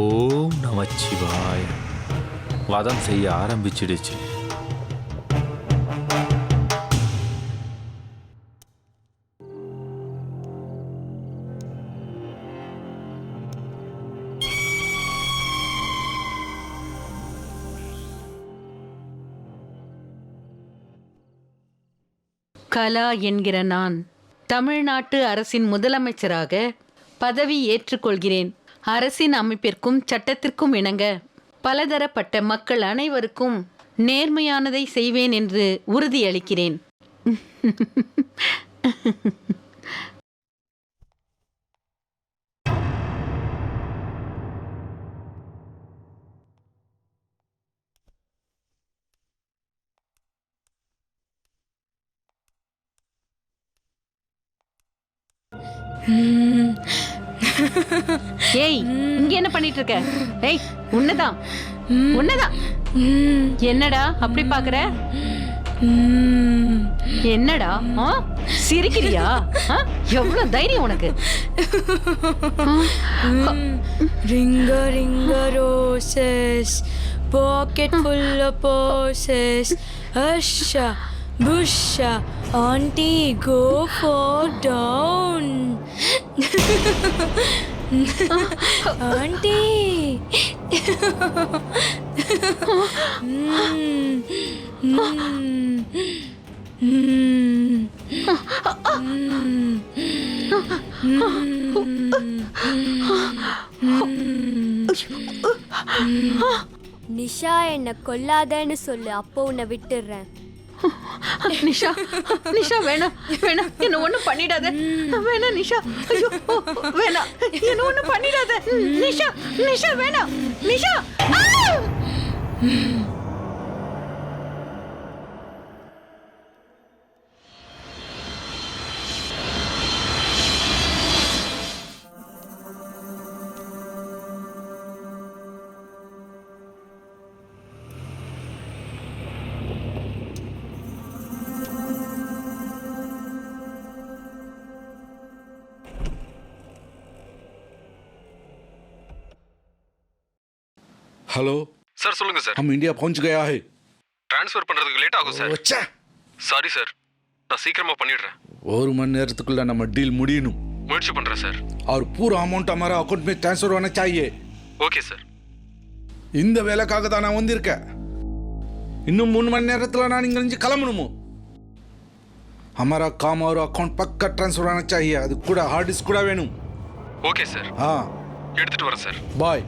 ஓம் நமச்சிவாய. வதம் செய்ய ஆரம்பிச்சிடுச்சு. கலா என்கிற நான் தமிழ்நாட்டு அரசின் முதலமைச்சராக பதவி ஏற்றுக்கொள்கிறேன். அரசின் அமைப்பிற்கும் சட்டத்திற்கும் இணங்க பலதரப்பட்ட மக்கள் அனைவருக்கும் நேர்மையானதை செய்வேன் என்று உறுதியளிக்கிறேன். ஏய், இங்க என்ன பண்ணிட்டு இருக்க? ஏய், உன்னதான் என்னடா அப்படி பாக்குற? என்னடா சிரிக்கிறியா? எவ்வளவு தைரியம் உனக்கு? Ring a ring a roses pocket full of posies அஷா புஷா aunty go for down aunty Nisha என்ன கொல்லாதன்னு சொல்லு, அப்போ உன்னை விட்டுடுறேன். நிஷா, நிஷா வேணாம் வேணாம், என்ன ஒண்ணும் பண்ணிடாத. வேணாம் நிஷா, ஐயோ வேணாம், என்ன ஒண்ணும் பண்ணிடாத. நிஷா, நிஷா வேணாம், நிஷா. हेलो सर, சொல்லுங்க சார். हम इंडिया पहुंच गया है. ட்ரான்ஸ்ஃபர் பண்றதுக்கு லேட் ஆகும் சார். अच्छा சாரி சார், நான் சீக்கிரமா பண்ணிடுறேன். ஒரு மணி நேரத்துக்குள்ள நம்ம டீல் முடியணும். முயற்சி பண்றேன் சார். और पूरा अमाउंट हमारा अकाउंट में ट्रांसफर होना चाहिए. Okay sir. இந்த வேலைக்காக தான் நான் வந்திருக்கேன். இன்னும் 3 மணி நேரத்துல நான் இங்க இருந்து கிளம்பணுமோ. हमारा काम और अकाउंट पक्का ट्रांसफर होना चाहिए. அது கூட ஹார்ட் டிஸ்க் கூட வேணும். ஓகே சார், हाँ எடுத்துட்டு வரேன் சார். बाय.